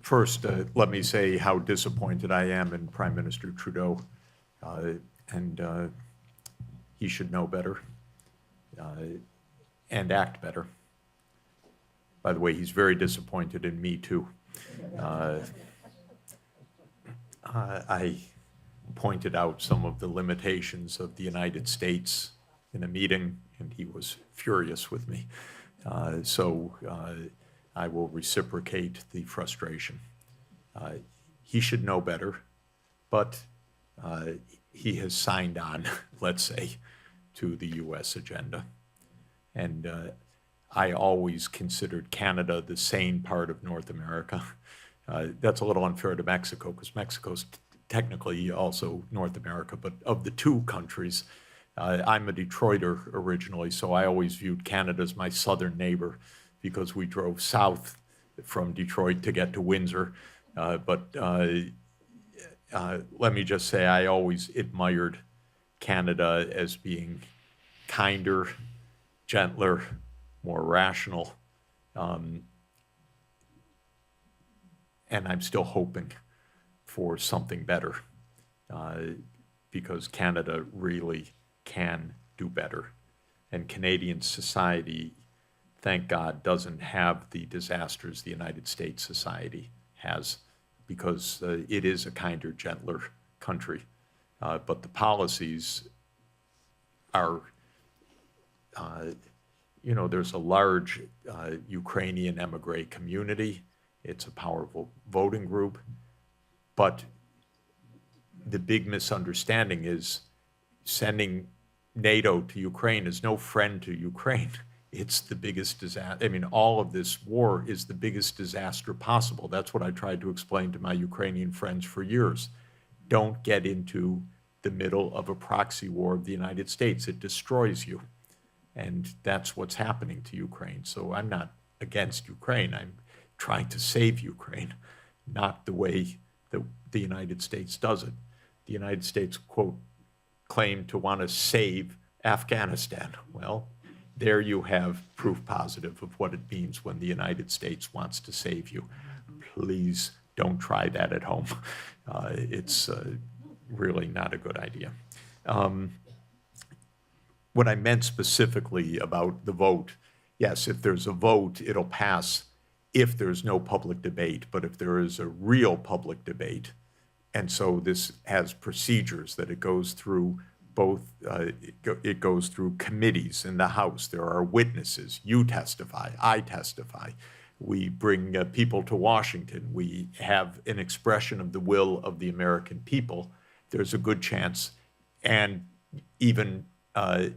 First, let me say how disappointed I am in Prime Minister Trudeau, and he should know better and act better. By the way, he's very disappointed in me, too. I pointed out some of the limitations of the United States in a meeting, and he was furious with me. So I will reciprocate the frustration. He should know better, but he has signed on, let's say, to the U.S. agenda. And I always considered Canada the sane part of North America. That's a little unfair to Mexico, because Mexico's technically also North America, but of the two countries, I'm a Detroiter originally, so I always viewed Canada as my southern neighbor, because we drove south from Detroit to get to Windsor. But let me just say, I always admired Canada as being kinder, gentler, more rational. And I'm still hoping for something better, because Canada really can do better. And Canadian society, thank God, doesn't have the disasters the United States society has, because it is a kinder, gentler country. But the policies are, you know, there's a large Ukrainian emigre community. It's a powerful voting group. But the big misunderstanding is sending NATO to Ukraine is no friend to Ukraine. It's the biggest disaster. I mean, all of this war is the biggest disaster possible. That's what I tried to explain to my Ukrainian friends for years. Don't get into the middle of a proxy war of the United States. It destroys you. And that's what's happening to Ukraine. So I'm not against Ukraine. I'm trying to save Ukraine, not the way that the United States does it. The United States, quote, claim to want to save Afghanistan. Well, there you have proof positive of what it means when the United States wants to save you. Please don't try that at home. It's really not a good idea. What I meant specifically about the vote, yes, if there's a vote, it'll pass if there's no public debate. But if there is a real public debate, and so this has procedures that it goes through both, it goes through committees in the House. There are witnesses. You testify. I testify. We bring people to Washington. We have an expression of the will of the American people. There's a good chance. And even I'm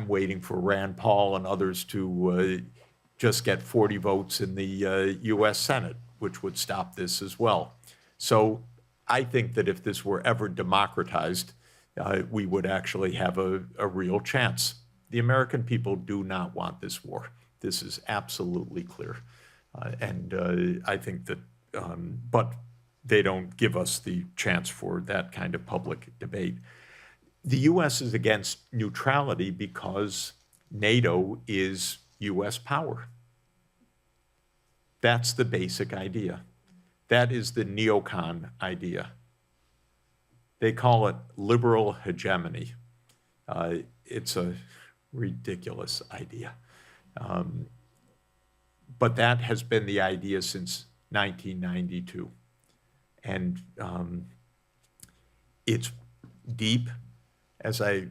waiting for Rand Paul and others to just get 40 votes in the U.S. Senate, which would stop this as well. So I think that if this were ever democratized, we would actually have a real chance. The American people do not want this war. This is absolutely clear. And I think that, but they don't give us the chance for that kind of public debate. The U.S. is against neutrality because NATO is U.S. power. That's the basic idea. That is the neocon idea. They call it liberal hegemony. It's a ridiculous idea. But that has been the idea since 1992. And it's deep. As I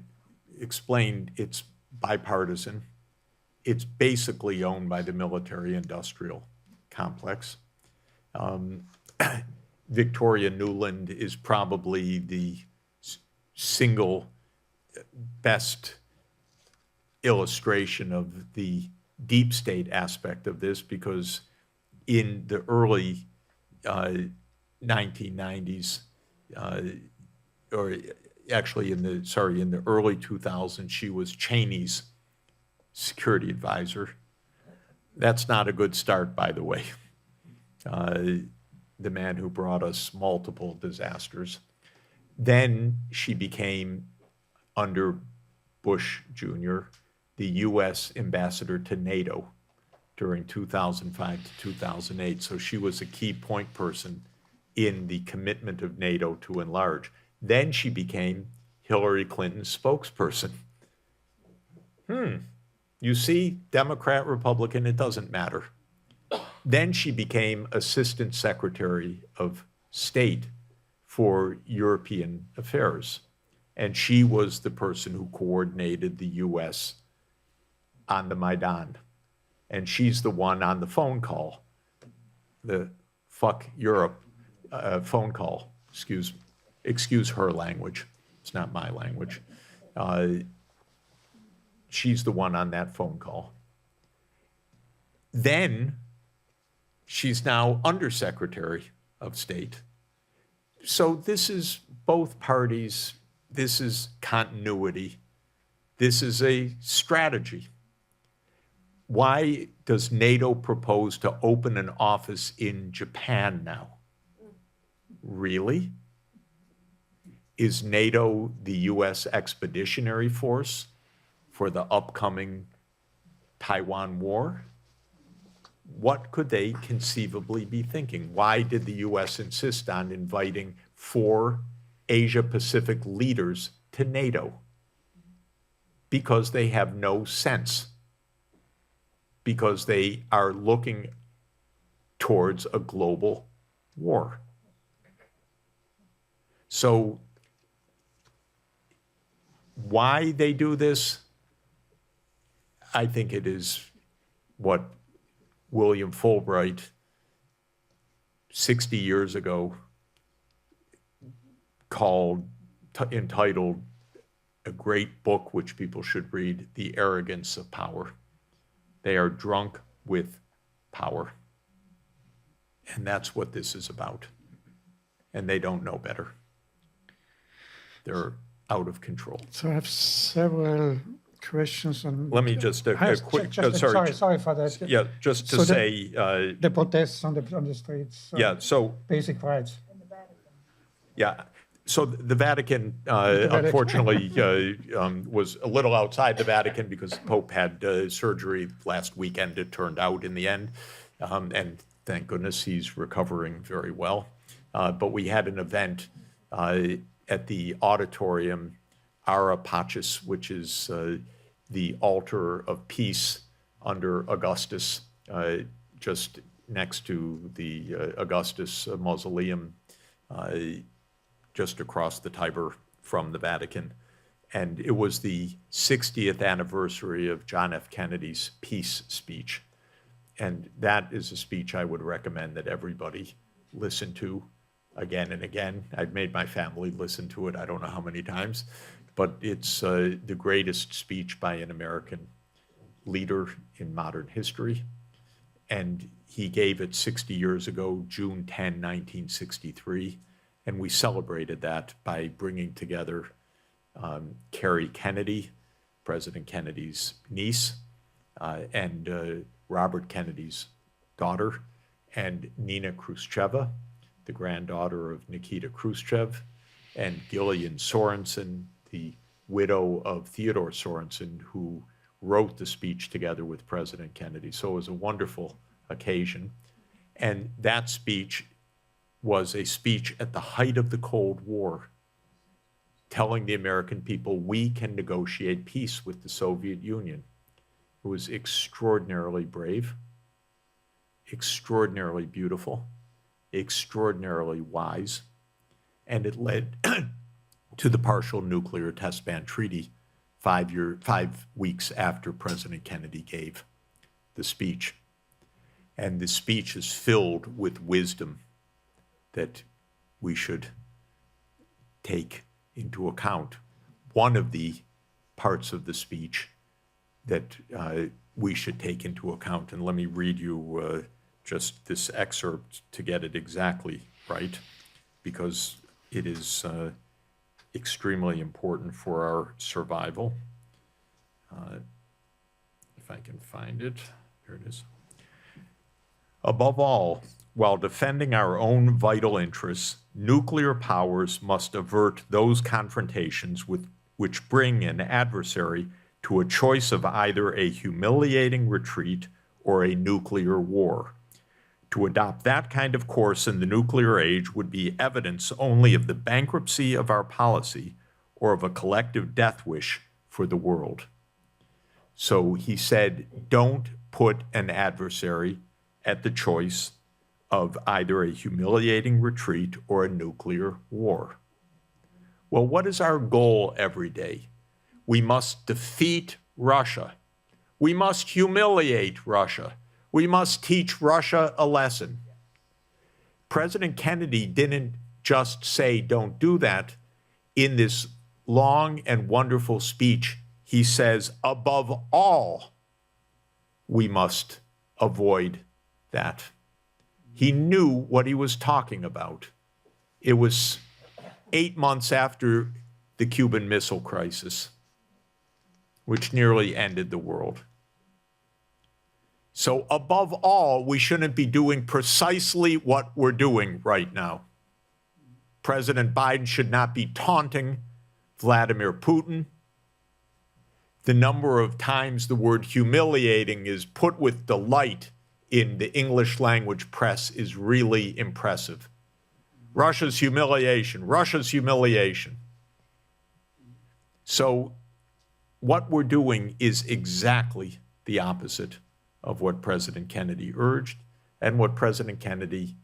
explained, it's bipartisan. It's basically owned by the military-industrial complex. Victoria Nuland is probably the single best illustration of the deep state aspect of this, because in the early 1990s, or actually in the early 2000s, she was Cheney's security advisor. That's not a good start, by the way. The man who brought us multiple disasters. Then she became under Bush Jr., the U.S. ambassador to NATO during 2005 to 2008. So she was a key point person in the commitment of NATO to enlarge. Then she became Hillary Clinton's spokesperson. You see, Democrat, Republican, it doesn't matter. Then she became Assistant Secretary of State for European Affairs. And she was the person who coordinated the U.S. on the Maidan. And she's the one on the phone call, the fuck Europe phone call. Excuse her language. It's not my language. She's the one on that phone call. Then she's now Undersecretary of State. So this is both parties. This is continuity. This is a strategy. Why does NATO propose to open an office in Japan now? Really? Is NATO the U.S. expeditionary force for the upcoming Taiwan war? What could they conceivably be thinking? Why did the U.S. insist on inviting 4 Asia-Pacific leaders to NATO? Because they have no sense. Because they are looking towards a global war. So why they do this, I think it is what William Fulbright 60 years ago entitled a great book which people should read, The Arrogance of Power. They are drunk with power. And that's what this is about. And they don't know better. They're out of control. So I have several questions on. Let me just a quick. Sorry for that. Yeah, just to so say. The protests on the streets. Yeah. So basic rights. Yeah. So the Vatican, unfortunately, was a little outside the Vatican because the Pope had surgery last weekend, it turned out in the end. And thank goodness he's recovering very well. But we had an event at the auditorium, 𝗟𝗃𝗂𝘂𝘁𝗧, which is the altar of peace under Augustus, just next to the Augustus mausoleum, just across the Tiber from the Vatican. And it was the 60th anniversary of John F. Kennedy's peace speech. And that is a speech I would recommend that everybody listen to again and again. I've made my family listen to it I don't know how many times, but it's the greatest speech by an American leader in modern history. And he gave it 60 years ago, June 10, 1963. And we celebrated that by bringing together Carrie Kennedy, President Kennedy's niece, and Robert Kennedy's daughter, and Nina Khrushcheva, the granddaughter of Nikita Khrushchev, and Gillian Sorensen, the widow of Theodore Sorensen, who wrote the speech together with President Kennedy. So it was a wonderful occasion. And that speech was a speech at the height of the Cold War, telling the American people we can negotiate peace with the Soviet Union. It was extraordinarily brave, extraordinarily beautiful, extraordinarily wise, and it led to the partial nuclear test ban treaty 5 weeks after President Kennedy gave the speech. And the speech is filled with wisdom that we should take into account. One of the parts of the speech that we should take into account, and let me read you just this excerpt to get it exactly right, because it is extremely important for our survival. If I can find it, here it is. Above all, while defending our own vital interests, nuclear powers must avert those confrontations with which bring an adversary to a choice of either a humiliating retreat or a nuclear war. To adopt that kind of course in the nuclear age would be evidence only of the bankruptcy of our policy or of a collective death wish for the world. So he said, don't put an adversary at the choice of either a humiliating retreat or a nuclear war. Well, what is our goal every day? We must defeat Russia. We must humiliate Russia. We must teach Russia a lesson. President Kennedy didn't just say, don't do that. In this long and wonderful speech, he says, above all, we must avoid that. He knew what he was talking about. It was 8 months after the Cuban Missile Crisis, which nearly ended the world. So above all, we shouldn't be doing precisely what we're doing right now. President Biden should not be taunting Vladimir Putin. The number of times the word humiliating is put with delight in the English language press is really impressive. Russia's humiliation, Russia's humiliation. So what we're doing is exactly the opposite of what President Kennedy urged and what President Kennedy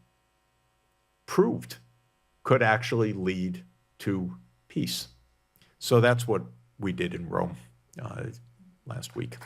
proved could actually lead to peace. So that's what we did in Rome last week.